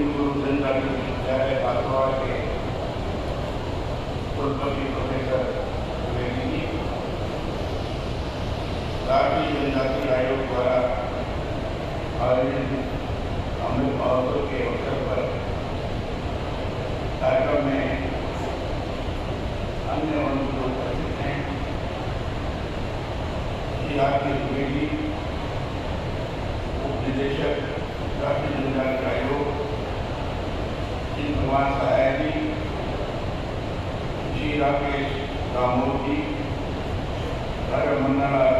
गुरु जनजाति विश्वविद्यालय बांसवाड़ा के कुलपति प्रोफेसर द्विवेदी जी, राष्ट्रीय जनजाति आयोग द्वारा आयोजित अमृत महोत्सव के अवसर पर कार्यक्रम में अन्य लोग उपस्थित हैं। श्री आर.के. द्विवेदी, उप निदेशक राष्ट्रीय जनजाति आयोग, श्री भगवान सहाय जी, श्री राकेश दामोद जी, डॉक्टर मन्नालाल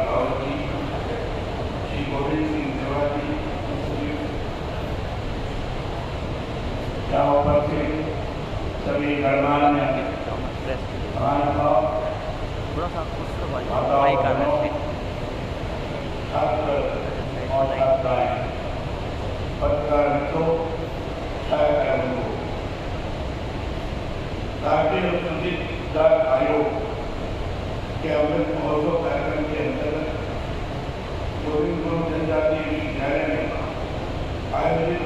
रावत जी, श्री गोविंद सिंह देवा जी, यहाँ उपस्थित सभी गणमान्य महानुभाव, छात्र और छात्राएं, पत्रकार मित्रों, छायाकर्मियों, राष्ट्रीय अनुसूचित जाति आयोग के अमृत महोत्सव कार्यक्रम के अंतर्गत गोविंद गुरु जनजाति विश्वविद्यालय में आयोजित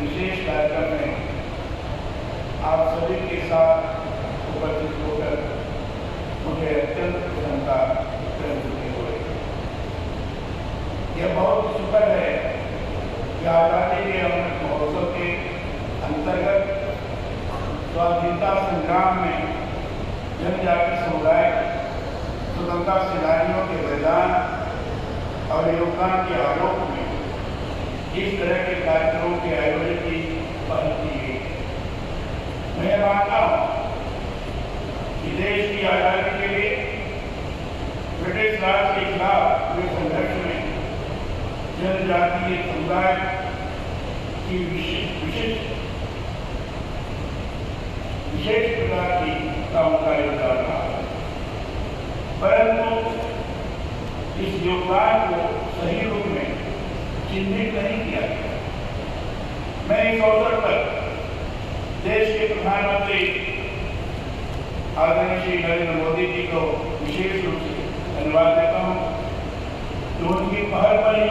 विशेष कार्यक्रम में आप सभी के साथ उपस्थित होकर मुझे अत्यंत प्रसन्नता महसूस हो रही है। यह बहुत सुखद है कि आज़ादी के अमृत महोत्सव के अंतर्गत स्वाधीनता संग्राम में जनजाति समुदाय स्वतंत्रता सेनानियों के बलिदान और योगदान के आलोक में इस तरह के कार्यक्रमों के आयोजन की पहल की गई। मैं मानता हूँ कि देश की आज़ादी के लिए ब्रिटिश राज के खिलाफ हुए संघर्ष में जनजातीय समुदाय की विशेष प्रकार की भूमिका योगदान रहा है, परंतु इस योगदान को सही रूप में चिन्हित नहीं किया गया। मैं इस अवसर पर देश के प्रधानमंत्री आदरणीय श्री नरेंद्र मोदी जी को विशेष रूप से धन्यवाद देता हूँ जो उनकी पहल पर ही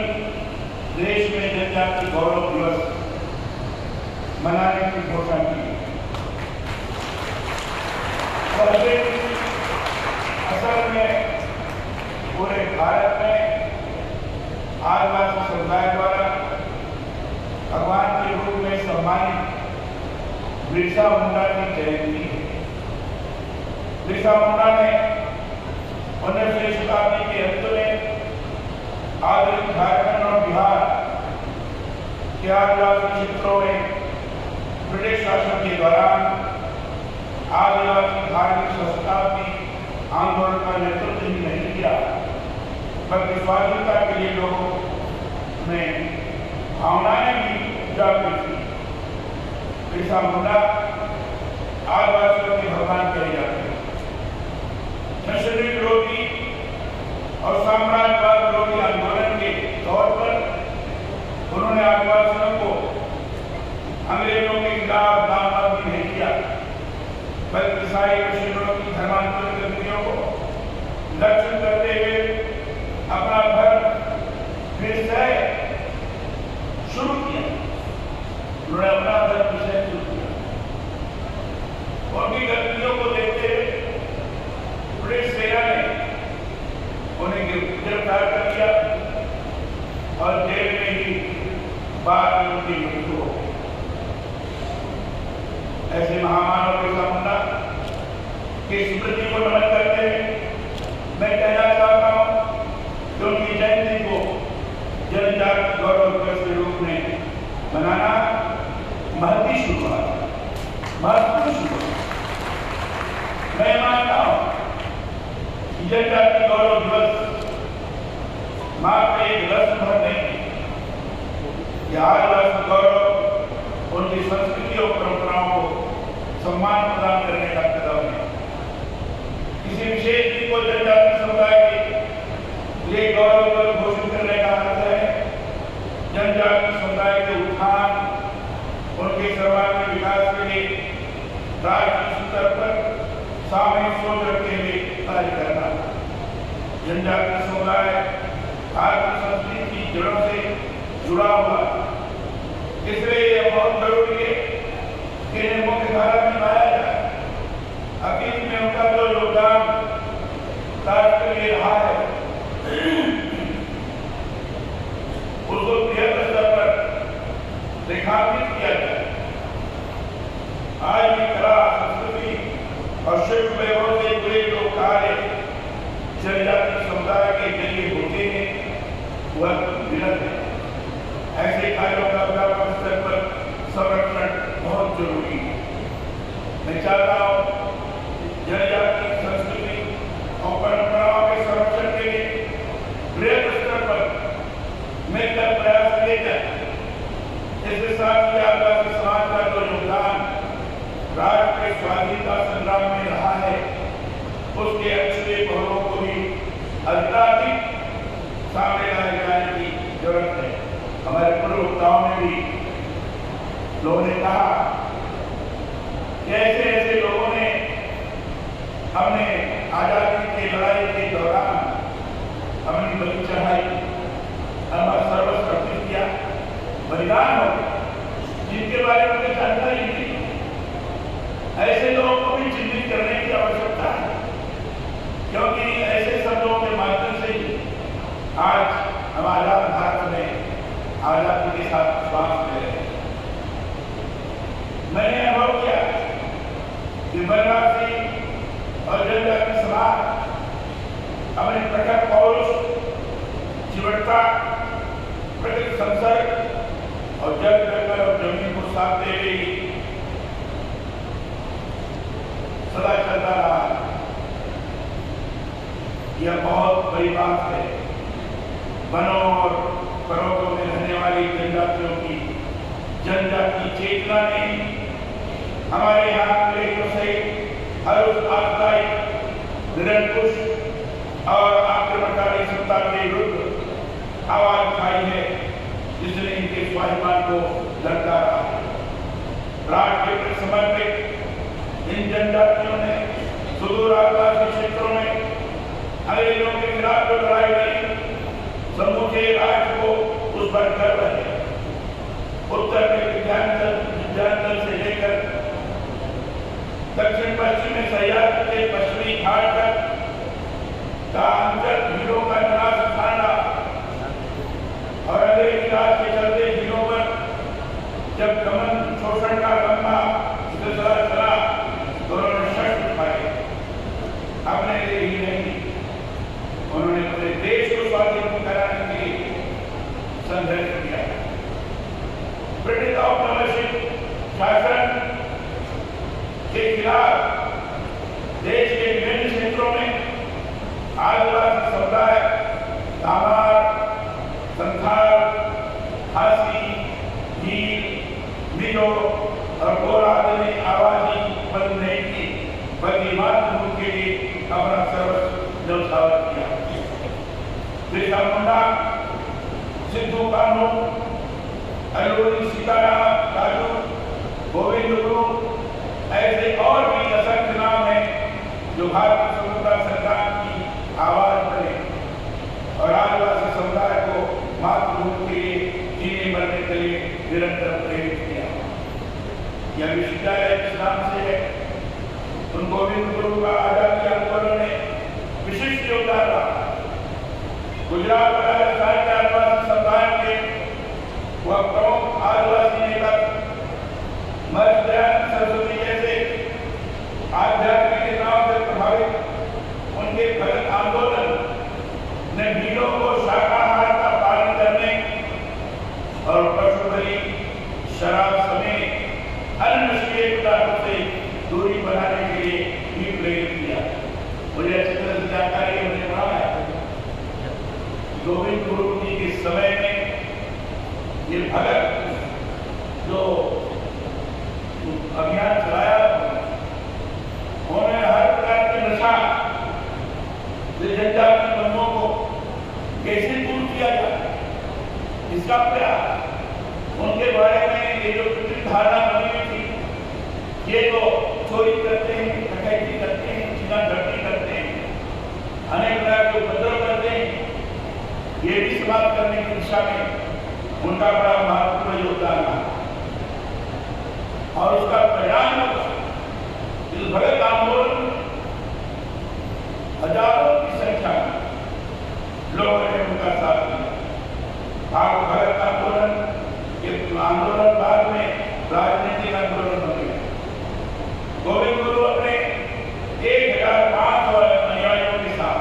देश में जनजाति गौरव दिवस मनाने की घोषणा की। असल में पूरे भारत में आदिवासी समुदाय द्वारा भगवान के रूप में सम्मानित बिरसा मुंडा की जयंती है। बिरसा मुंडा ने 19वीं शताब्दी के अंत में आधुनिक झारखंड और बिहार के आदिवासी क्षेत्रों में ब्रिटिश शासन के दौरान आदिवासी धार्मिक शताब्दी आंदोलन का नेतृत्व ही नहीं किया, बल्कि स्वाधीनता के लिए लोगों में भावनाएं भी जागृत थी। बिरसा मुंडा आदिवासियों के भगवान कहे जाते हैं। मिशनरी विरोधी और साम्राज्यवाद विरोधी आंदोलन के तौर पर उन्होंने आदिवासियों को अंग्रेजों के खिलाफ नामबंदी नहीं किया, बल्कि ईसाई मिशनरियों की धर्मांतरण गतिविधियों को लक्षित करते हुए अपना धर्म फिर से शुरू किया। उन्होंने अपना धर्म फिर से शुरू किया। उनकी गतिविधियों को देखते हुए ब्रिटिश सेना ने उन्हें गिरफ्तार कर लिया और जेल में ही बाद में उनकी मृत्यु हो गई। ऐसे महामानव बिरसा मुंडा की स्मृति को नमन करते हुए मैं कहना चाहता हूँ कि उनकी जयंती को जनजाति गौरव दिवस के रूप में मनाना महत्वपूर्ण शुरुआत। मैं मानता हूँ कि जनजाति गौरव दिवस मात्र एक रस्म भर नहीं, यह आदिवासी गौरव उनकी संस्कृति और परंपराओं को सम्मान प्रदान करने का कदम है। किसी विशेष दिन को जनजाति समुदाय के लिए गौरव दिवस घोषित करने का अर्थ है जनजाति समुदाय के उत्थान, उनके सर्वांगीण विकास के लिए राष्ट्रीय स्तर पर सामूहिक सोच रखते हुए कार्य करना। जनजाति समुदाय भारतीय संस्कृति की जड़ों से जुड़ा हुआ इसलिए यह बहुत जरूरी है कि इन्हें मुख्य धारा में लाया जाए। अतीत में उनका जो योगदान राष्ट्र के लिए रहा है उसको बृहद स्तर पर रेखांकित किया जाए। आज की कला, संस्कृति और शिल्प वैभव से जुड़े जो कार्य जनजातीय समुदाय के जरिए होते हैं वह विरल है। ऐसे कार्यों का व्यापक स्तर पर संरक्षण बहुत जरूरी है। मैं चाहता हूँ जनजातीय संस्कृति और परंपराओं के संरक्षण के लिए बृहद स्तर पर मिलकर प्रयास किए जाए। इसके साथ ही आदिवासी समाज का जो योगदान राष्ट्र के स्वाधीनता संग्राम में रहा है उसके अच्छे पहलुओं को भी अधिकाधिक सामने लाए जाने की जरूरत है। हमारे पूर्व वक्ताओं ने भी लोगों ने कहा कि ऐसे ऐसे लोगों ने हमने आजादी की लड़ाई के दौरान अपनी बलि चढ़ाई, हमारा सर्वस्व अर्पित किया, बलिदान हो गया, जिनके बारे में मुझे जानकारी नहीं। ऐसे लोगों को भी चिन्हित करने की आवश्यकता है, क्योंकि ऐसे शब्दों के माध्यम से ही आज हम आजाद भारत में आजादी के साथ श्वास ले रहे हैं। मैंने अनुभव किया कि बनवासी और जनजातीय समाज अपने प्रखर पौरुष, जीवटता, प्रकृति संसर्ग और जल जंगल और जमीन को साथ दे गई सदा चलता रहा। यह बहुत बड़ी बात है। वनों और पर्वतों में रहने वाली जनजातियों की जनजातीय चेतना ने हमारे यहाँ अंग्रेजों से हर उस आशाई, निरंकुश और आक्रमणकारी सत्ता के विरुद्ध आवाज उठाई है जिसने इनके स्वाभिमान को ललकारा है। राष्ट्र के समर्पित इन जनजातियों ने सुदूर आदिवासी क्षेत्रों में अंग्रेजों के खिलाफ जो लड़ाई लड़ी, समूचे राज्य को उस पर गर्व है। उत्तर के विंध्याचल से लेकर दक्षिण पश्चिम में सह्याद्री के पश्चिमी घाट तक का अंतर भीड़ों का निवास स्थान और अंग्रेजी राज के चलते भीड़ों पर जब गमन शोषण का लंबा सिलसिला चला तो उन्होंने शस्त्र उठाए। अपने लिए ही नहीं, उन्होंने अपने देश को स्वाधीन कराने के लिए संघर्ष किया। ब्रिटिश औपनिवेशिक शासन के खिलाफ देश के विभिन्न क्षेत्रों में आदिवासी समुदाय धामार, संथाल, खासी, भील, मिजो और गोरा आदि ने आवाजी बंद नहीं की, बल्कि मातृभूमि के लिए अपना सर्वस्व न्यौछावर किया। बिरसा मुंडा, सिद्धू कान्हू, अल्लूरी सीताराम, राजू, गोविंद गुरु, ऐसे और भी असंख्य नाम हैं जो भारतीय स्वतंत्रता संग्राम की आवाज बने और आदिवासी समुदाय को मातृभूमि के लिए जीने मरने के लिए निरंतर प्रेरित किया। यह विश्वविद्यालय जिस नाम से है, उन गोविंद गुरु का आजादी आंदोलन में विशिष्ट योगदान रहा। गुजरात और राजस्थान के आदिवासी समुदाय के वह प्रमुख आदिवासी नेता महर्षि दयानंद सरस्वती जैसे आध्यात्मिक नेताओं से प्रभावित उनके भगत आंदोलन ने भीड़ों को शाकाहार का पालन करने और पशु बलि, शराब समेत अन्य नशीले पदार्थों से दूरी बनाने के लिए भी प्रेरित किया। मुझे अच्छी तरह से जानकारी है, मुझे पढ़ा है। गोविंद गुरु जी के समय में ये भगत जो अभियान चलाया, उन्होंने हर प्रकार के नशा जनजाति बंधुओं को कैसे दूर किया जाए, इसका प्रयास। उनके बारे में ये जो विचित्र धारणा बनी हुई थी, ये तो चोरी करते हैं, डकैती करते हैं, छीना झपटी करते हैं, अनेक प्रकार के उपद्रव करते हैं, ये भी समाप्त करने की दिशा में उनका बड़ा महत्वपूर्ण योगदान रहा। और उसका परिणाम होगा। इस भगत आंदोलन हजारों की संख्या में लोगों ने उनका साथ दिया। आप भगत आंदोलन बाद में राजनीतिक आंदोलन बन गया। गोविंद गुरु अपने 1500 अनुयायियों के साथ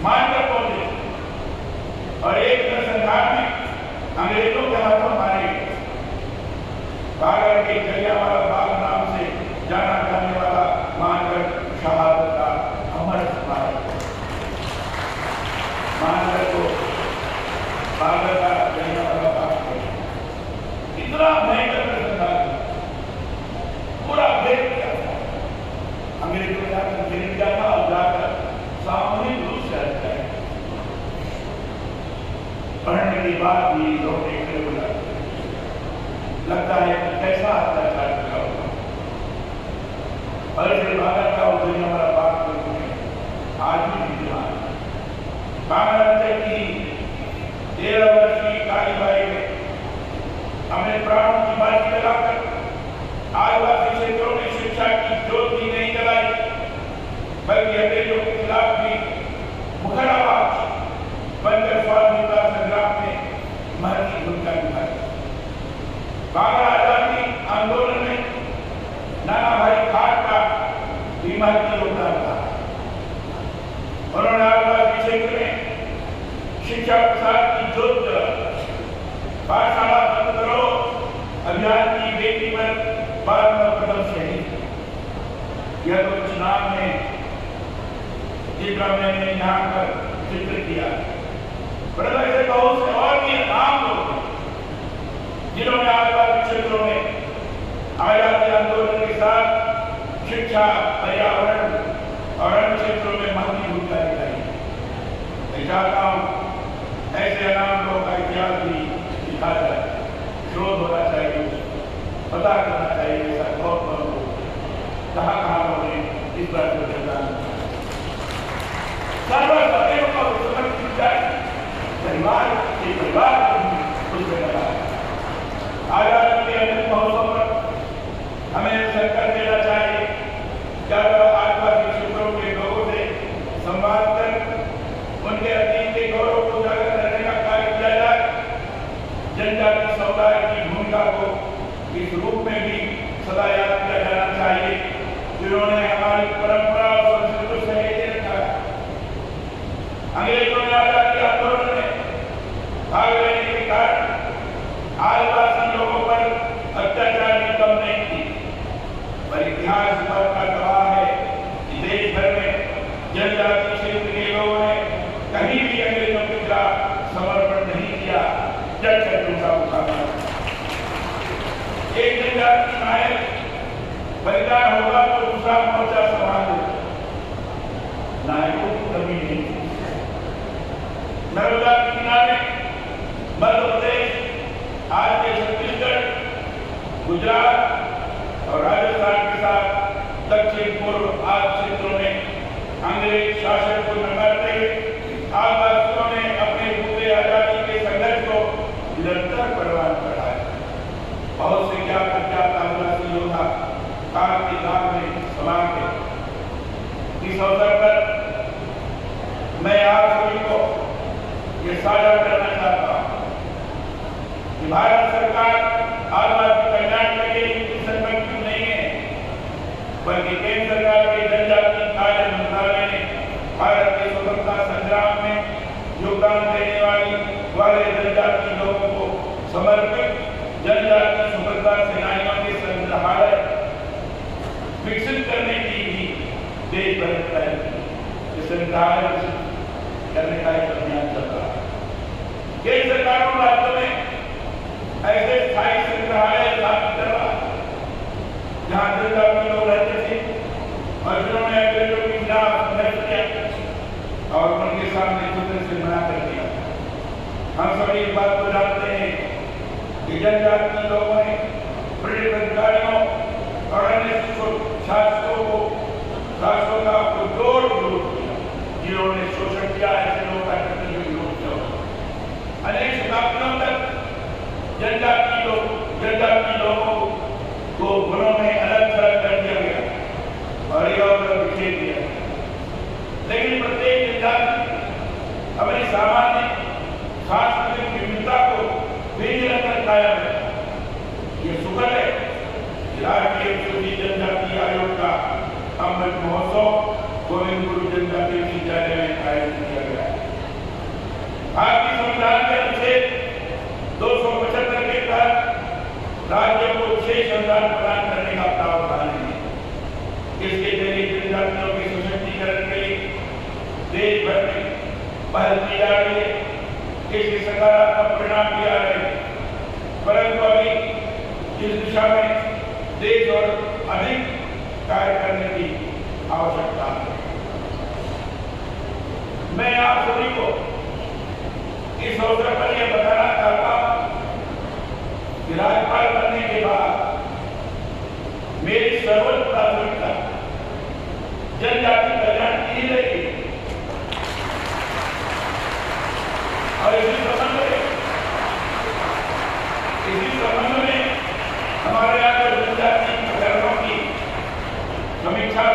मानकर पहुंचे और एक नरसंहार में अंग्रेजों के हाथों मारे गए। बागर के जलियांवाला बाग नाम से जाना जाने वाला मानकर शहादत का अमर स्मारक मानकर को बागर का जलियांवाला बाग इतना भयंकर नरसंहार पूरा भेद किया था। अंग्रेजों ने जाकर घेर दिया था और जाकर सामूहिक रूप से हत्या पढ़ने के बाद भी लोग देखने को लगता है कि कैसा अत्याचार किया होगा। और इसे भारत का जलियांवाला बाग आज भी विद्यमान है। महाराष्ट्र की 13 वर्षीय कालीबाई ने अपने प्राणों की बाजी लगाकर आदिवासी क्षेत्रों में शिक्षा की ज्योति नहीं जलाई, बल्कि अंग्रेजों के खिलाफ भी मुखर आवाज बनकर स्वाधीनता संग्राम में महत्वपूर्ण भूमिका निभाई। बांग्ला आजादी आंदोलन में नाना भाई खाट का भी महत्वपूर्ण योगदान था। उन्होंने आदिवासी क्षेत्र में शिक्षा प्रसार की ज्योत जलाई। पाठशाला बंद करो अभियान की बेटी पर बाद में कदम शहीद। यह तो चुनाव में जिनका मैंने यहाँ पर जिक्र किया, परंतु ऐसे बहुत से और भी आम लोग हैं जिन्होंने आदिवासी क्षेत्रों में आजादी आंदोलन के साथ शिक्षा, पर्यावरण और अन्य क्षेत्रों में महत्वपूर्ण भूमिका निभाई। मैं चाहता हूँ ऐसे अनाम लोगों का इतिहास भी लिखा जाए, शोध होना चाहिए, पता करना चाहिए ऐसा बहुत लोग कहाँ लोगों ने इस बात को योगदान सर्वसैनिकों का समर्पित जाए। परिवार के परिवार को उसमें लगा आजादी के अमृत महोत्सव पर हमें संकल्प लेना चाहिए कि आदिवासी क्षेत्रों के लोगों से संवाद कर उनके अतीत के गौरव को उजागर करने का कार्य किया जाए। जनजातीय समुदाय की भूमिका को इस रूप में भी सदा याद किया जाना चाहिए जिन्होंने हमारी परंपरा और संस्कृति को सहेजे रखा है। अंग्रेजों ने आजादी आंदोलन में भाग लेने के कारण आदिवासी लोगों पर अत्याचार भी कम नहीं की, पर इतिहास भर का गवाह है कि देश भर में जनजातीय क्षेत्र के लोगों ने कहीं भी अंग्रेजों के खिलाफ समर्पण नहीं किया, जबकि दूसरा मुकाबला एक जनजाति नायक बलिदान होगा तो दूसरा मोर्चा संभाल लेगा। नायकों की कमी नहीं थी। नर्मदा के किनारे मध्य प्रदेश, आज के छत्तीसगढ़, गुजरात और राजस्थान के साथ दक्षिण पूर्व आदि क्षेत्रों में अंग्रेज शासन को नकारते हुए आदिवासियों ने अपने पूरे आजादी के संघर्ष को निरंतर परवान चढ़ाया। बहुत से क्या प्रख्यात आदिवासी योद्धा काल के दाग में समा गए। इस अवसर पर मैं आप सभी को ये साझा करना चाहता हूँ कि भारत सरकार आदिवासी कल्याण के लिए संकल्पित नहीं है, बल्कि केंद्र सरकार के जनजातीय कार्य मंत्रालय ने भारत के स्वतंत्रता संग्राम में योगदान देने वाले जनजातीय लोगों को समर्पित जनजातीय स्वतंत्रता सेनानियों के संग्रहालय विकसित करने की भी देश भर में संग्रहालय विकसित करने का एक अभियान चल रहा है। केंद्र सरकार और राज्यों में ऐसे स्थायी संग्रहालय स्थापित कर रहा है जहाँ जनजातीय लोग रहते थे और जिन्होंने अंग्रेजों के खिलाफ संघर्ष किया और उनके सामने चित्र से बना कर दिया। हम सभी इस बात को जानते हैं कि जनजातीय लोगों ने ब्रिटिश अधिकारियों और अन्य शासकों का जोर विरोध किया, जिन्होंने शोषण किया, ऐसे लोगों का विरोध किया। अनेक शताब्दियों तक जनजातीय लोगों को को गुणों में अलग थलग कर दिया गया और इधर बिखेर दिया गया। लेकिन प्रत्येक जनजाति अपनी सामान्य सांस्कृतिक विविधता को भी निरंतर कायम रखा। ये सुखद है कि राष्ट्रीय अनुसूचित जनजाति आयोग का अमृत महोत्सव गोविंद गुरु जनजाति विश्वविद्यालय में आयोजित किया गया है। भारतीय संविधान के अनुच्छेद 275 के तहत राज्य को विशेष अनुदान प्रदान करने का प्रावधान है। इसके जरिए जनजातियों के सशक्तिकरण के लिए देश भर में पहल की जा रही है। इसके सकारात्मक परिणाम भी आ रहे हैं, परंतु अभी इस दिशा में देश और अधिक कार्य करने की आवश्यकता है। मैं आप सभी को इस अवसर पर यह बताना चाहता हूं कि राज्यपाल बनने के बाद मेरी सर्वोच्च प्राथमिकता जनजाति कल्याण की ही रहेगी। और इसी संबंध में हमारे यहाँ जनजाति प्रकरणों की समीक्षा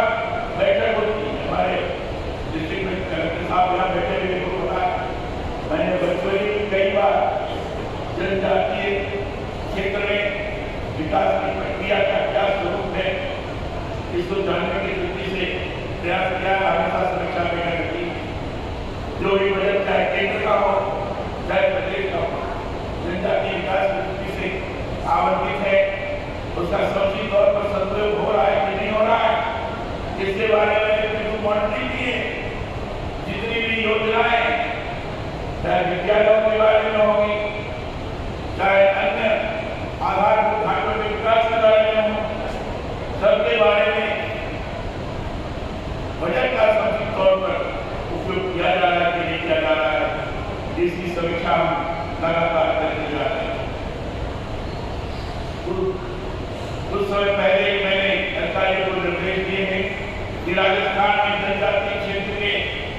बैठक होती है। हमारे डिस्ट्रिक्ट में कलेक्टर साहब यहाँ बैठे हुए को पता, मैंने बच्चों में कई बार जनजातीय क्षेत्र में विकास की प्रक्रिया का क्या स्वरूप है इसको जानने की दृष्टि से प्रयास किया। हमेशा समीक्षा बैठक की, जो भी बजट चाहे केंद्र का हो चाहे प्रदेश का हो, जनजातीय विकास की दृष्टि से आवंटित है उसका समुचित तौर पर सदुपयोग हो रहा है कि नहीं हो रहा है, इसके बारे में मॉनिटरिंग की है। जितनी भी योजनाएं चाहे विद्यालयों के बारे में होगी, चाहे अन्य आधारभूत ढांचों के विकास के बारे में हो, सबके बारे में बजट का समुचित तौर पर उपयोग किया जा रहा है कि नहीं किया जा रहा है, इसकी समीक्षा हम लगातार करते जा रहे हैं। कुछ समय पहले मैंने अधिकारियों को निर्देश दिए हैं कि राजस्थान में जनजातीय क्षेत्र के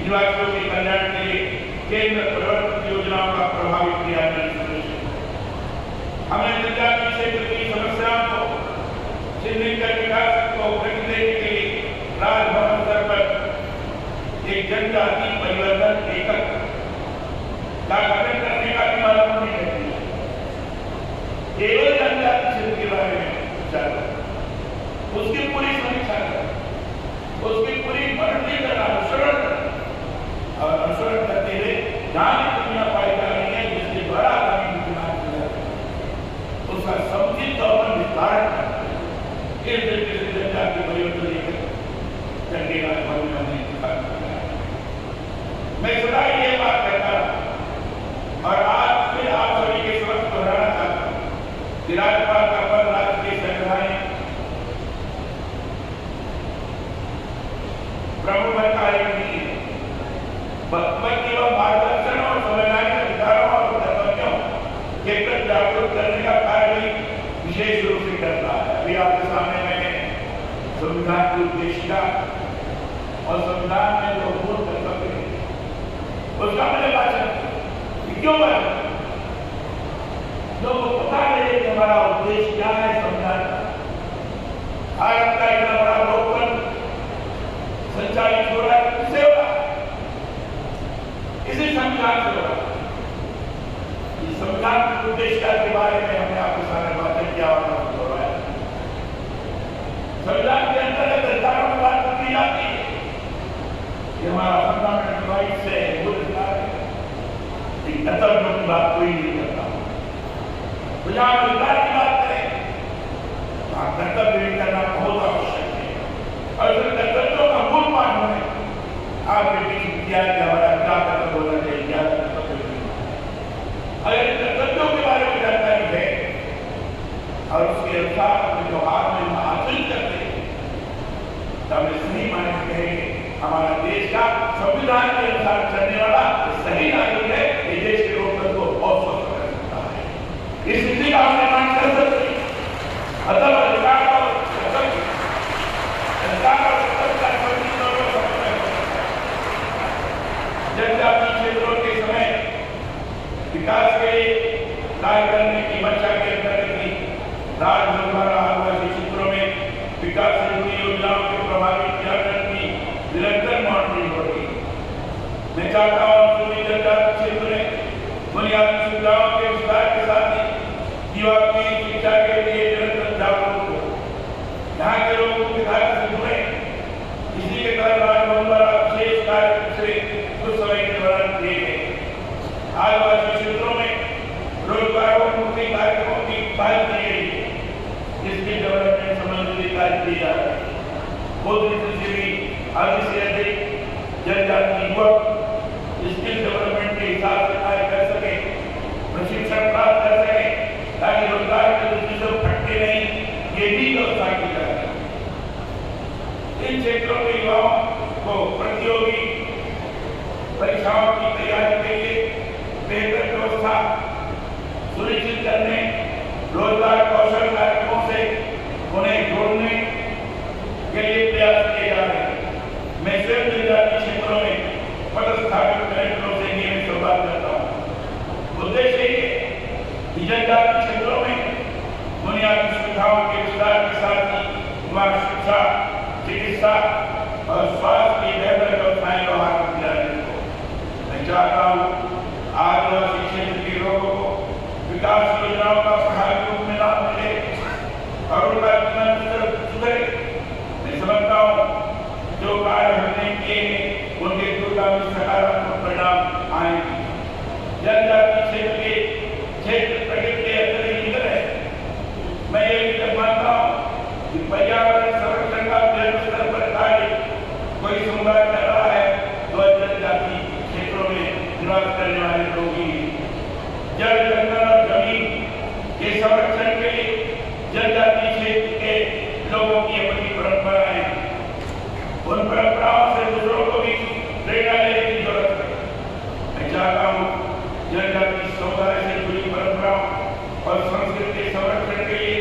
निवासियों के कल्याण के लिए केंद्र प्रवर्तित योजनाओं का प्रभावी क्रियान्वयन सुनिश्चित। हमें जनजातीय क्षेत्र की समस्याओं को चिन्हित कर विकास को गति देने के लिए राजभवन स्तर पर एक जनजाति परिवर्तन एकक का गठन करने का भी मालूम नहीं रहती है। केवल जनजाति क्षेत्र के बारे में विचार करें, उसकी पूरी समीक्षा करें, उसकी पूरी मॉनिटरिंग करना, अनुसरण करना और अनुसरण करते हुए जहां भी दुनिया पाई जा रही है जिसके द्वारा आगामी विकास किया जाए उसका समुचित तौर पर विस्तार करना। इस दृष्टि से जनजाति परिवर्तन लेकर चंडीगढ़ मैं सदा ये बात कहता हूं और आज फिर आप सभी के समक्ष दोहराना चाहता हूं कि राज्यपाल का पद राज्य के संवैधानिक प्रमुख अधिकारी नहीं है, बल्कि वह मार्गदर्शन और संवैधानिक अधिकारों और कर्तव्यों के प्रति जागरूक करने का कार्य भी विशेष रूप से करता है। अभी आपके सामने मैंने संविधान की उद्देशिका और संविधान में जो मूल कर्तव्य है उसका मैंने वाचन क्यों वाचन, लोगों को पता है कि हमारा उद्देश्य क्या है। संविधान भारत का इतना बड़ा लोकतंत्र संचालित हो रहा है, किससे हो रहा है? इसी संविधान से हो रहा है। इस संविधान के उद्देश्य के बारे में हमने आपके सामने वाचन किया और हो रहा है। संविधान के अंतर्गत अधिकारों की बात की जाती है, ये हमारा फंडामेंटल राइट से मूल अधिकार है। कर्तव्यों की बात कोई नहीं करता। तो जहां अधिकार की बात करें वहां कर्तव्य भी करना बहुत आवश्यक है। और फिर कर्तव्यों का मूल पाठ में आपके बीच किया कि हमारा क्या कर्तव्य होना चाहिए, क्या कर्तव्य नहीं। अगर कर्तव्यों के बारे में जानकारी है और उसके अनुसार अपने व्यवहार में हासिल करते हैं तब सही माने कहेंगे हमारा देश का संविधान के अनुसार चलने वाला सही नागरिक है। ये देश के लोकतंत्र को बहुत स्वस्थ कर सकता है। इस स्थिति का हम निर्माण कर सकते हैं। अतः अधिकार और कर्तव्य जनजातीय क्षेत्रों के समय विकास के लिए कार्य करने की मंशा के अंतर्गत राजभवन द्वारा आदिवासी विकास से जुड़ी योजनाओं के प्रभावी क्रियान्वयन की निरंतर मॉनिटरिंग होगी। मैं चाहता हूँ पूरी जनजाति क्षेत्र में बुनियादी सुविधाओं के विस्तार के साथ ही युवा की शिक्षा के लिए निरंतर जागरूक हो। यहाँ के लोगों की धारा से जुड़े, इसी के तहत राजभवन द्वारा विशेष कार्य से कुछ समय के दौरान किए गए। आदिवासी क्षेत्रों में रोजगारोन्मुखी कार्यक्रमों की पहल की गई, जिसके डेवलपमेंट संबंधी कार्य किए जा रहे हैं। उस से भी अधिक से अधिक जनजाति युवक स्किल डेवलपमेंट के हिसाब से कार्य कर सके, प्रशिक्षण प्राप्त कर सके, ताकि रोजगार के दृष्टि से भटके नहीं, ये भी व्यवस्था की जाए। इन क्षेत्रों के युवाओं को प्रतियोगी परीक्षाओं की तैयारी के लिए बेहतर व्यवस्था सुनिश्चित करने, रोजगार कौशल कार्यक्रमों से उन्हें जोड़ने के लिए प्रयास किए जा रहे हैं। मैं स्वयं जनजाति क्षेत्रों में पदस्थापित कलेक्टरों से नियमित संवाद करता हूँ। उद्देश्य ये कि जनजाति क्षेत्रों में बुनियादी सुविधाओं के विस्तार के साथ ही वहाँ शिक्षा, चिकित्सा और स्वास्थ्य की बेहतर व्यवस्थाएं बहाल की जाने को। मैं चाहता हूँ आदिवासी क्षेत्र के लोगों को विकास योजनाओं का प्रभावी रूप में लाभ मिले और उनका जीवन स्तर सुधरे। मैं समझता हूँ जो कार्य हमने किए उनके दूरगामी सकारात्मक परिणाम आएंगे। जनजाति क्षेत्र प्रकृति के अत्यधिक है। मैं ये भी मानता हूँ कि पर्यावरण संरक्षण का वृहद स्तर पर कार्य कोई समुदाय कर रहा है तो जनजाति क्षेत्रों में निवास करने वाले लोग ही। जल, जंगल और जमीन के संरक्षण के लिए जनजाति क्षेत्र के लोगों की अपनी परंपराएं हैं। उन परंपराओं से दूसरों को भी प्रेरणा लेने की जरूरत है। मैं चाहता हूँ जनजाति समुदाय से जुड़ी परंपराओं और संस्कृति के संरक्षण के लिए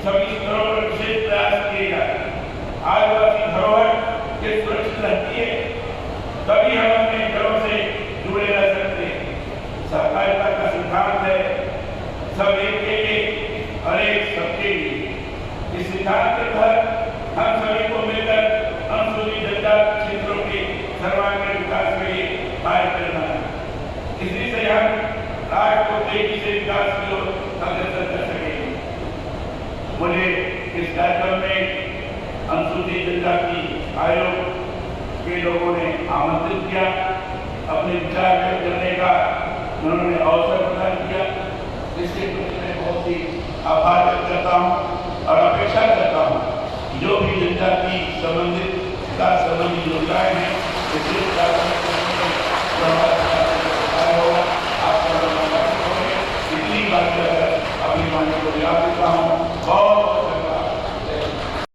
सभी स्तरों पर विशेष प्रयास किए जाए। आदिवासी धरोहर के सुरक्षित रहती है, तभी हम अपने जड़ों से जुड़े रह सकते हैं। सहकारिता का सिद्धांत है सब एक के लिए और एक सबके लिए। इस सिद्धांत के तहत हम सभी को मिलकर अनुसूचित जनजाति क्षेत्रों के सर्वांगीण विकास के लिए कार्य करना है। इसी से हम राज्य को तेजी से विकास की ओर अग्रसर कर सकेंगे। मुझे इस कार्यक्रम में अनुसूचित जनजाति आयोग के लोगों ने आमंत्रित किया, अपने विचार व्यक्त करने का उन्होंने अवसर प्रदान किया। इसके प्रति मैं बहुत ही आभार व्यक्त करता हूँ और अपेक्षा करता हूँ जो भी जनजाति संबंधित विकास संबंधी योजनाएं हैं इतनी बात अपनी वाणी को याद देता हूँ। बहुत